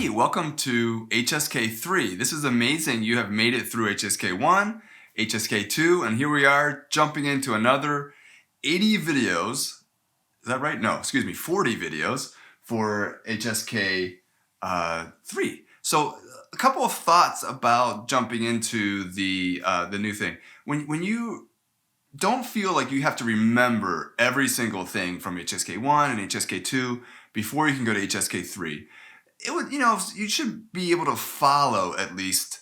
Hey, welcome to HSK 3. This is amazing. You have made it through HSK 1, HSK 2, and here we are jumping into another 80 videos. Is that right? No, excuse me, 40 videos for HSK 3. So a couple of thoughts about jumping into the new thing. When you don't feel like you have to remember every single thing from HSK 1 and HSK 2 before you can go to HSK 3. You should be able to follow at least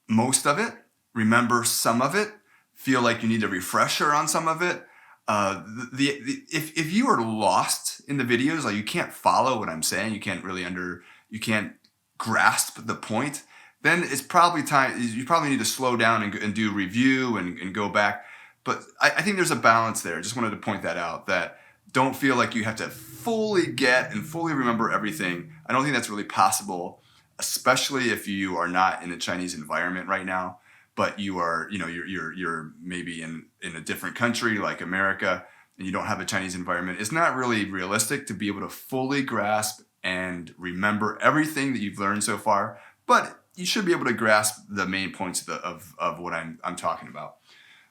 most of it, remember some of it, feel like you need a refresher on some of it. If you are lost in the videos, like you can't follow what I'm saying, you can't grasp the point, then it's probably time, you probably need to slow down and do review and go back. But I think there's a balance there. I just wanted to point that out, that don't feel like you have to fully get and fully remember everything. I don't think that's really possible, especially if you are not in a Chinese environment right now, but you are, you're maybe in a different country like America and you don't have a Chinese environment. It's not really realistic to be able to fully grasp and remember everything that you've learned so far, but you should be able to grasp the main points of what I'm talking about.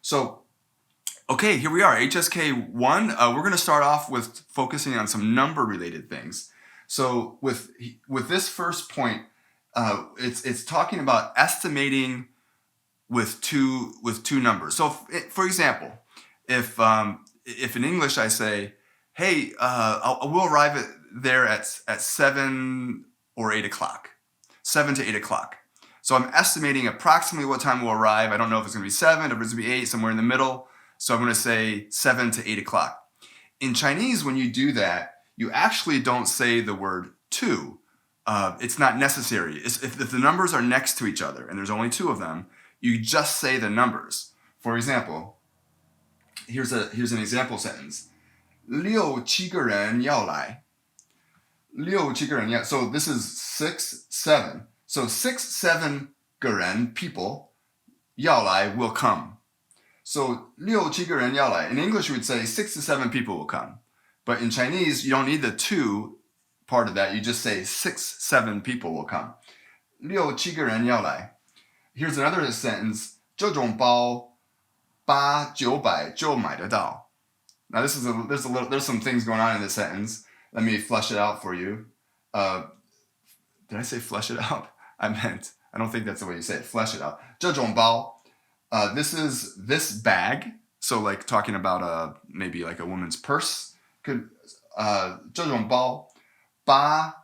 So, okay, here we are, HSK 1. We're going to start off with focusing on some number-related things. So with this first point, it's talking about estimating with two numbers. So for example, if in English I say, hey, we'll arrive there at 7 or 8 o'clock, 7 to 8 o'clock. So I'm estimating approximately what time we'll arrive. I don't know if it's going to be 7 or if it's going to be 8, somewhere in the middle. So I'm going to say 7 to 8 o'clock. In Chinese, when you do that, you actually don't say the word to. It's not necessary. If the numbers are next to each other and there's only two of them, you just say the numbers. For example, here's an example sentence. 六七个人要来. 六七个人要. So this is 6, 7. So 6, 7 个人, people, 要来 will come. So 六七个人要来. In English, we would say 6 to 7 people will come. But in Chinese, you don't need the to part of that. You just say 6, 7 people will come. 六七个人要来. Here's another sentence. 这种包800 900就买得到. Now there's some things going on in this sentence. Let me flesh it out for you. Did I say flesh it out? I don't think that's the way you say it. Flesh it out. 这种包. This is this bag. So like talking about maybe like a woman's purse. Could 这种包8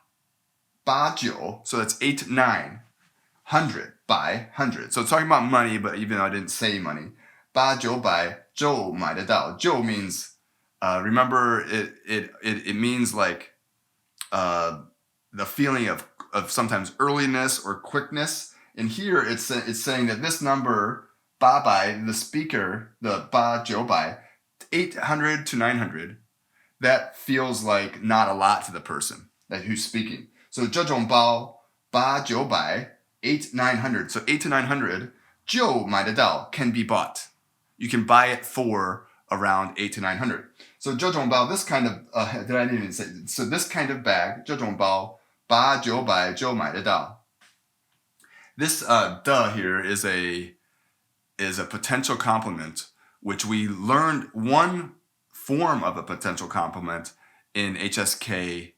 9. So that's 8 9. 100 by 100. So it's talking about money, but even though I didn't say money. 8 900就买得到. 就 means remember it means like the feeling of sometimes earliness or quickness. And here it's saying that this number 800, the speaker, the 8 900, 800 to 900, that feels like not a lot to the person who's speaking. So 这种包8 900, 8 900. So 8 to 900, 就买得到 can be bought. You can buy it for around 8 to 900. So 这种包, this kind of, did I even say, so this kind of bag, 这种包8 900就买得到. This duh here is a potential complement, which we learned one form of a potential complement in HSK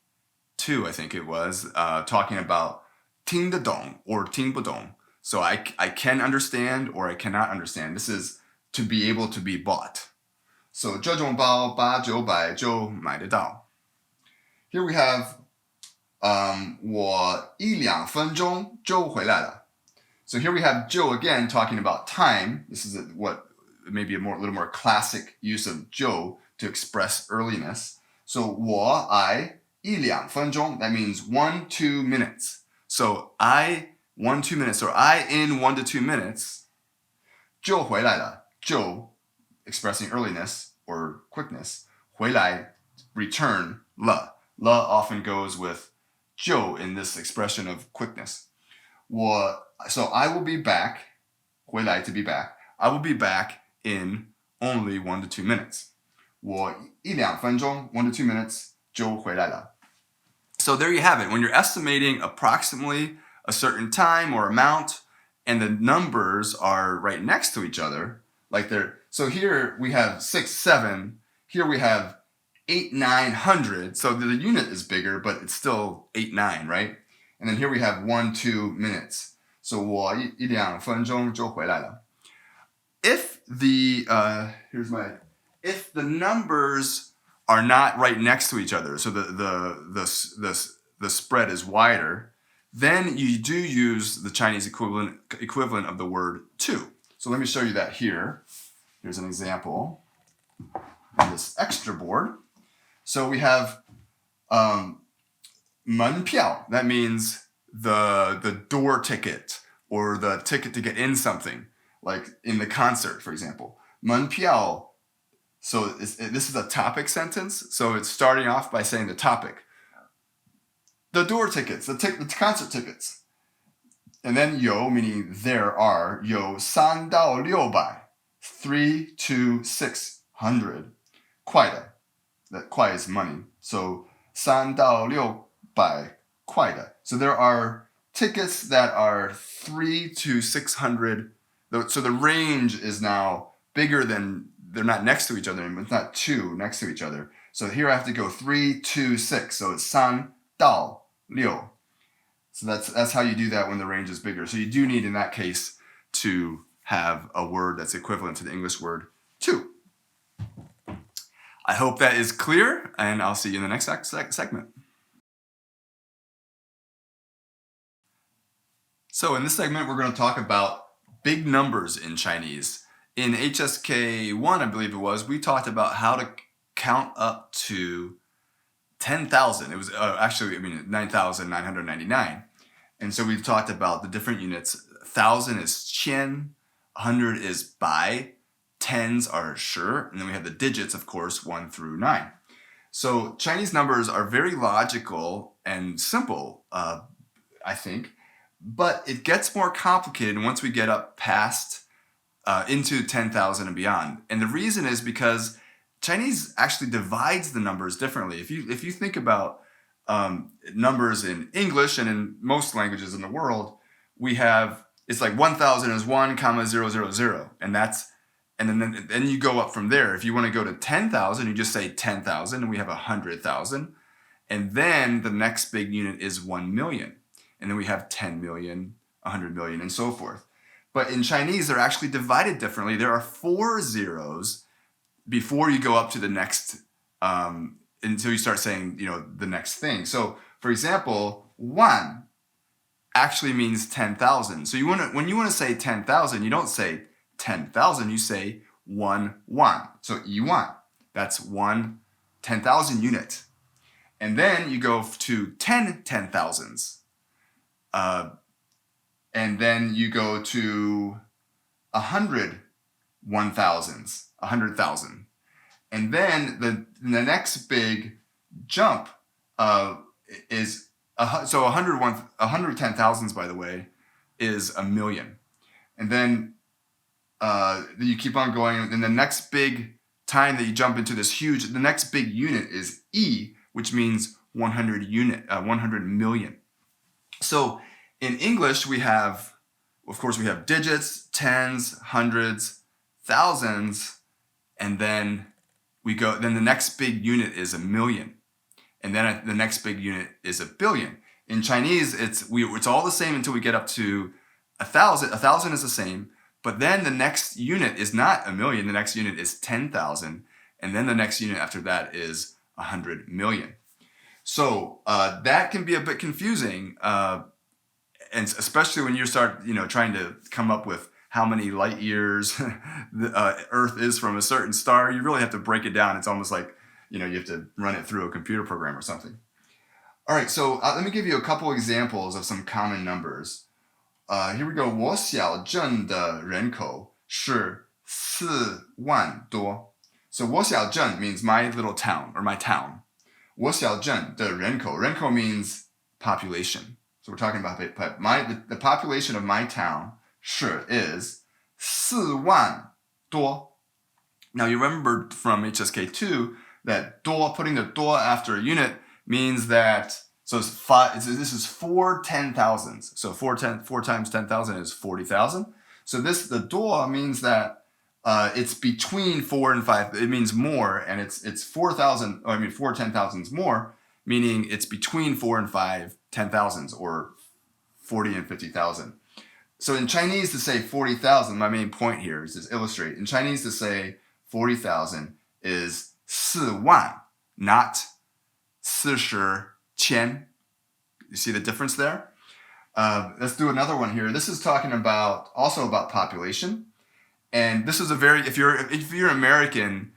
2, I think it was, talking about 听得懂 or 听不懂. So I can understand or I cannot understand. This is to be able to be bought. So 这种包8 900就买得到. Here we have 我1 2分钟就回来了. So here we have Joe again talking about time. This is what maybe a little more classic use of Joe to express earliness. So I 1 2分钟, that means 1-2 minutes. So I 1-2 minutes, or I in 1 to 2 minutes 就回来了. 就 expressing earliness or quickness. 回来, return, 了. 了 often goes with 就 in this expression of quickness. So I will be back, 回来 to be back. I will be back in only 1 to 2 minutes. 我1 2分钟, 1 to 2 minutes 就回来了. So there you have it. When you're estimating approximately a certain time or amount, and the numbers are right next to each other, like they're, so here we have 6, 7, here we have 8, 900, so the unit is bigger, but it's still 8, 9, right? And then here we have 1, 2 minutes. So 我一2分钟就回来了. If the if the numbers are not right next to each other, so the spread is wider, then you do use the Chinese equivalent of the word 2. So let me show you that here. Here's an example on this extra board. So we have 门票. That means the door ticket or the ticket to get in something, like in the concert, for example. 门票. So this is a topic sentence. So it's starting off by saying the topic. The door tickets, the concert tickets. And then 有 meaning there are, 有3到600, 3 to 600. 块的, that 块 is money. So 3到600块的. So there are tickets that are 3 to 600. So the range is now bigger than, they're not next to each other, it's not 2 next to each other. So here I have to go 3 to 6. So it's 3到6. So that's how you do that when the range is bigger. So you do need, in that case, to have a word that's equivalent to the English word 2. I hope that is clear, and I'll see you in the next segment. So in this segment, we're going to talk about big numbers in Chinese. In HSK 1, I believe it was, we talked about how to count up to 10,000. It was actually, 9,999. And so we've talked about the different units. 1,000 is qiān, 100 is bai, tens are shi, and then we have the digits, of course, 1 through 9. So Chinese numbers are very logical and simple, I think, but it gets more complicated once we get up past into 10,000 and beyond. And the reason is because Chinese actually divides the numbers differently. If you think about numbers in English and in most languages in the world, we have, it's like 1,000 is 1,000, and then you go up from there. If you want to go to 10,000, you just say 10,000, and we have 100,000. And then the next big unit is 1 million. And then we have 10 million, 100 million, and so forth. But in Chinese, they're actually divided differently. There are 4 zeros before you go up to the next, until you start saying, the next thing. So, for example, 1 actually means 10,000. So when you want to say 10,000, you don't say 10,000, you say 1 1. So 1, that's 1 10,000 unit. And then you go to 10 10,000s. And then you go to 100 1,000s, 100,000. And then the next big jump is, so 110,000s, by the way, is a million. And then you keep on going, and the next big time that you jump into this the next big unit is E, which means 100 million. So in English, we have digits, tens, hundreds, thousands, and then the next big unit is a million. And then the next big unit is a billion. In Chinese, it's all the same until we get up to 1,000. 1,000 is the same, but then the next unit is not a million. The next unit is 10,000, and then the next unit after that is 100 million. So that can be a bit confusing, and especially when you start, trying to come up with how many light years the Earth is from a certain star. You really have to break it down. It's almost like, you have to run it through a computer program or something. All right, so let me give you a couple examples of some common numbers. Here we go. 我小镇的人口是4万多. So 我小镇 means my little town or my town. 我小镇的人口. 人口 means population. So we're talking about the population of my town 是 is 4万多. Now you remember from HSK 2 that 多, putting the 多 after a unit means that, So it's five. This is 4 10,000s. So 4 times 10,000 is 40,000. So the duo means that it's between 4 and 5. It means more, and it's 4,000. I mean 4 10,000s more, meaning it's between 4 and 5 10,000s, or 40 and 50,000. So in Chinese, to say 40,000, my main point here is to illustrate. In Chinese, to say 40,000 is 4万, not 40,000. You see the difference there? Let's do another one here. This is talking also about population. And this is if you're American,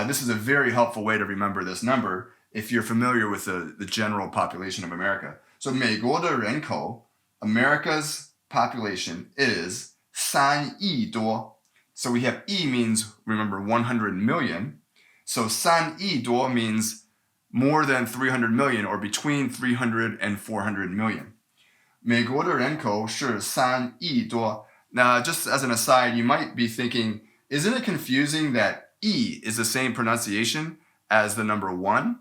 this is a very helpful way to remember this number if you're familiar with the general population of America. So 美国的人口, America's population is 3亿多. So we have 亿 means, remember, 100 million. So 3亿多 means more than 300 million, or between 300 and 400 million. 美国的人口是3亿多. Now, just as an aside, you might be thinking, isn't it confusing that E is the same pronunciation as the number 1?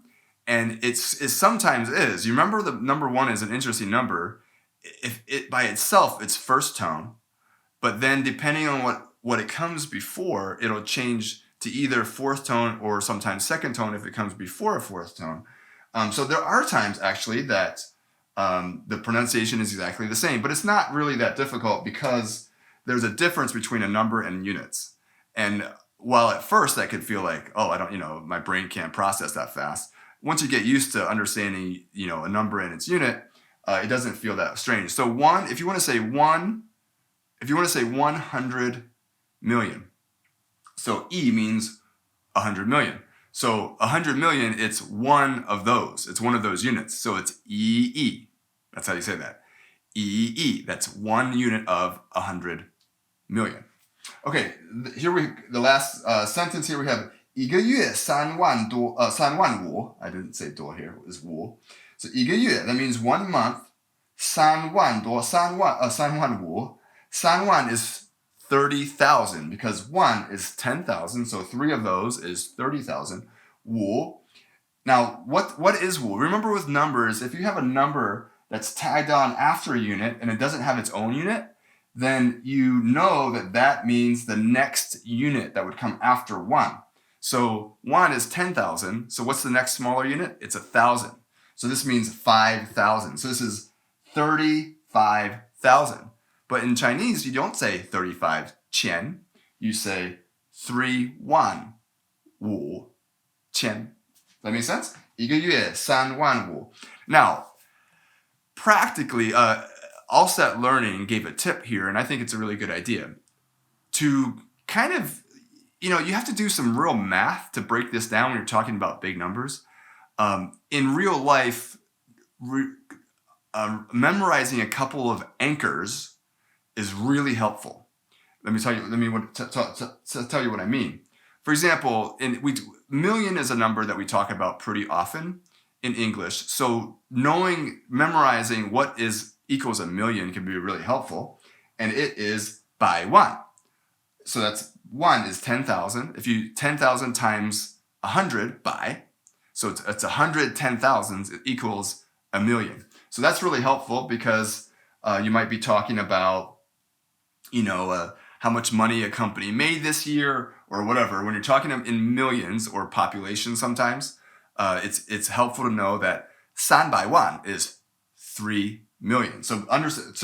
And it sometimes is. You remember the number 1 is an interesting number. If it by itself, it's first tone, but then depending on what it comes before, it'll change to either fourth tone or sometimes second tone if it comes before a fourth tone. So there are times actually that the pronunciation is exactly the same, but it's not really that difficult because there's a difference between a number and units. And while at first that could feel like, oh, my brain can't process that fast. Once you get used to understanding, a number and its unit, it doesn't feel that strange. So if you want to say 100 million, so E means 100 million. So 100 million, it's one of those. It's one of those units. So it's EE. That's how you say that. EE. That's one unit of 100 million. Okay, the last sentence here we have 一个月3万多, 3万五. I didn't say 多 here, it was 五. So 一个月, that means 1 month. 3万多, 3万五. 3万 is 30,000 because 1 is 10,000, so 3 of those is 30,000. 五. Now, what is 五? Remember with numbers, if you have a number that's tagged on after a unit and it doesn't have its own unit, then you know that means the next unit that would come after 1. So 1 is 10,000. So what's the next smaller unit? It's 1,000. So this means 5,000. So this is 35,000. But in Chinese, you don't say 35 qiān. You say 3万五千. That make sense? 一个月3万五. Now, practically, Allset Learning gave a tip here, and I think it's a really good idea. To kind of, you have to do some real math to break this down when you're talking about big numbers. In real life, memorizing a couple of anchors is really helpful. Let me tell you what I mean. For example, million is a number that we talk about pretty often in English. So memorizing what equals a million can be really helpful. And it is 100,000. So that's 1 is 10,000. If you 10,000 times 100 by, so it's 110,000 equals a million. So that's really helpful because you might be talking about, how much money a company made this year or whatever. When you're talking in millions or population sometimes, it's helpful to know that 3百万 is 3 million. So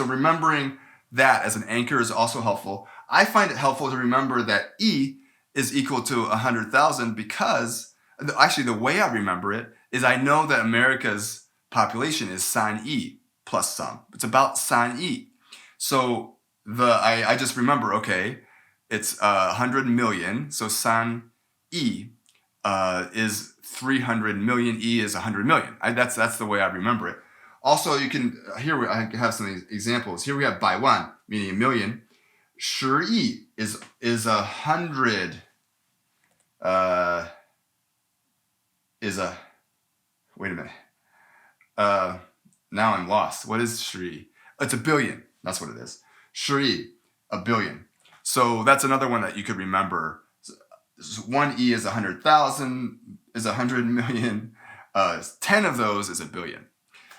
remembering that as an anchor is also helpful. I find it helpful to remember that E is equal to 100,000 because, actually the way I remember it is I know that America's population is 3亿 plus some. It's about 3亿. So I just remember, okay, it's 100 million, so 3亿is 300 million, E is 100 million. That's the way I remember it. Also, I have some examples. Here we have 百万, meaning a million. 10亿 is 100. Wait a minute. Now I'm lost. What is 10亿? It's a billion. That's what it is. 10亿, a billion. So that's another one that you could remember. 1 E is 100,000, is 100 million. 10 of those is a billion.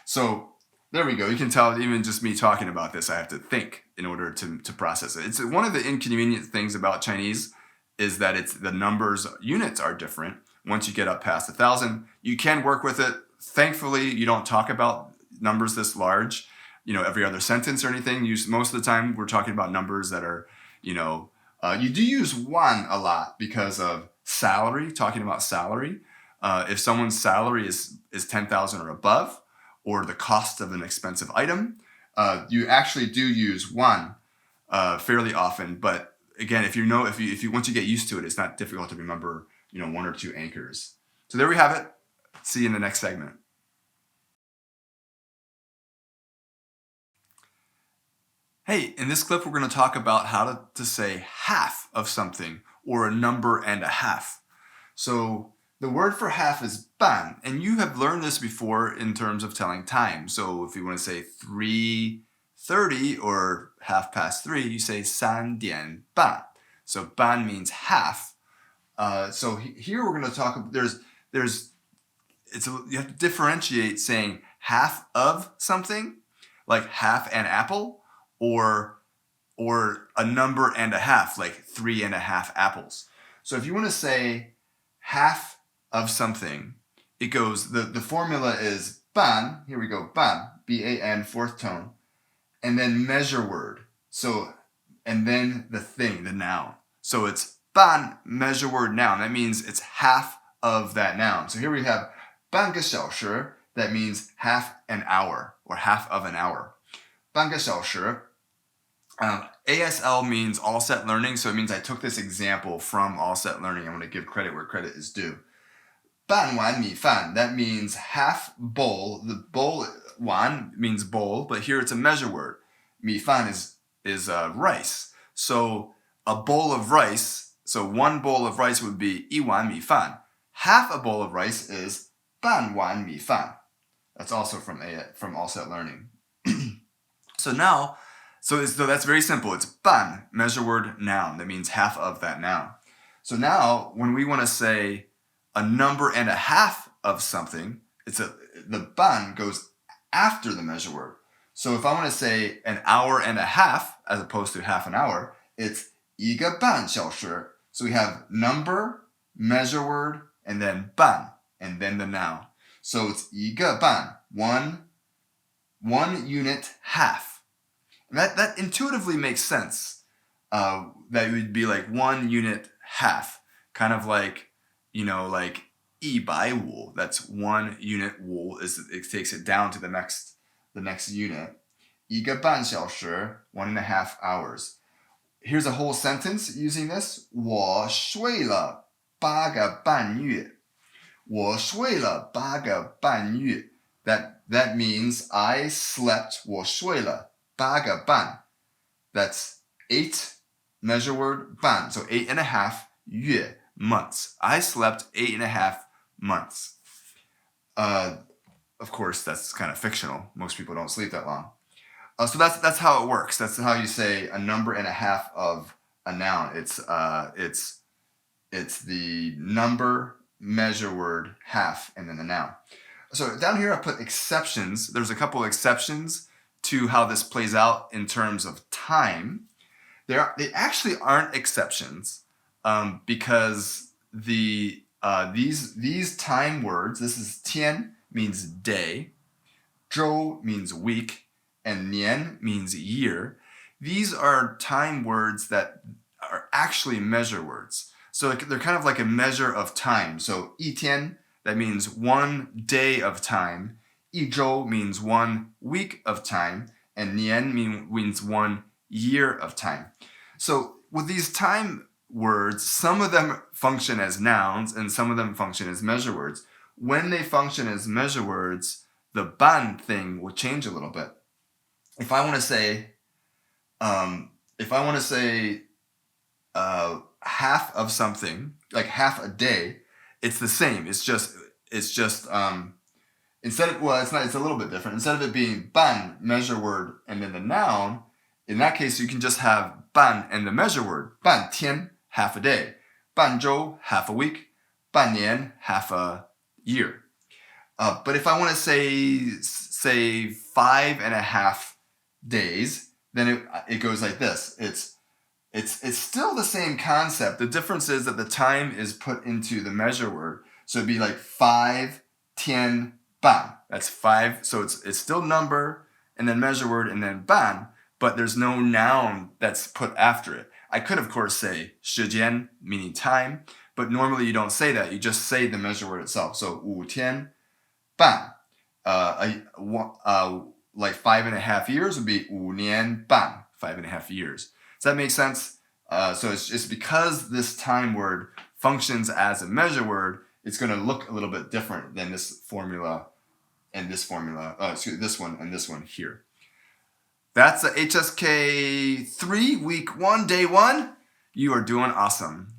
So there we go. You can tell even just me talking about this, I have to think in order to process it. It's one of the inconvenient things about Chinese is that it's the numbers, units are different. Once you get up past 1,000, you can work with it. Thankfully, you don't talk about numbers this large, every other sentence or anything. Most of the time, we're talking about numbers that are, you do use one a lot because of salary, talking about salary. If someone's salary is 10,000 or above, or the cost of an expensive item, you actually do use one fairly often. But again, if you once you get used to it, it's not difficult to remember, one or two anchors. So there we have it. See you in the next segment. Hey, in this clip, we're going to talk about how to say half of something or a number and a half. So the word for half is ban, and you have learned this before in terms of telling time. So if you want to say 3:30 or 3:30, you say 3:30. So ban means half. So here we're going to talk. You have to differentiate saying half of something, like half an apple, or a number and a half, like 3.5 apples. So if you want to say half of something, it goes, the formula is ban, here we go, ban, B-A-N, fourth tone, and then measure word. So, and then the thing, the noun. So it's ban, measure word, noun. That means it's half of that noun. So here we have 半个小时, that means half an hour, or half of an hour. 半个小时. ASL means all set learning, so it means I took this example from all set learning. I want to give credit where credit is due. 半碗米饭, that means half bowl. The bowl, 碗 means bowl, but here it's a measure word. 米饭 is rice. So a bowl of rice, so one bowl of rice would be 一碗米饭. Half a bowl of rice is 半碗米饭. That's also from all set learning. So that's very simple. It's 半, measure word, noun. That means half of that noun. So now, when we want to say a number and a half of something, the 半 goes after the measure word. So if I want to say an hour and a half, as opposed to half an hour, it's 一个半小时. So we have number, measure word, and then 半, and then the noun. So it's 一个半, one unit half. That intuitively makes sense. That would be like 1 unit half, kind of like, like 100 wool. That's 1 unit wool. It takes it down to the next unit. 一个半小时, 1.5 hours. Here's a whole sentence using this. 我睡了8个半月. 我睡了8个半月. That means I slept. 我睡了8个半. That's 8, measure word, 半. So 8.5 月, months. I slept 8.5 months. Of course, that's kind of fictional. Most people don't sleep that long. So that's how it works. That's how you say a number and a half of a noun. It's the number, measure word, half, and then the noun. So down here I put exceptions. There's a couple exceptions to how this plays out in terms of time. They actually aren't exceptions because these time words, this is 天 means day, 周 means week, and 年 means year. These are time words that are actually measure words. So they're kind of like a measure of time. So 一天, that means 1 day of time. 一周 means 1 week of time. And 年 means 1 year of time. So with these time words, some of them function as nouns and some of them function as measure words. When they function as measure words, the ban thing will change a little bit. If I want to say half of something, like half a day, it's the same. It's just it's a little bit different. Instead of it being ban, measure word, and then the noun, in that case you can just have ban and the measure word. 半天, half a day. 半周, half a week. 半年, half a year. But if I want to say say 5.5 days, then it goes like this. It's still the same concept. The difference is that the time is put into the measure word. So it'd be like 5 天半. That's 5. So it's still number and then measure word and then 半, but there's no noun that's put after it. I could, of course, say 时间, meaning time, but normally you don't say that. You just say the measure word itself. So 5天半. Like 5.5 years would be 5年半, 5.5 years. Does that make sense? So it's just because this time word functions as a measure word, it's going to look a little bit different than this formula and this formula. This one and this one here. That's the HSK 3 week 1 day 1. You are doing awesome.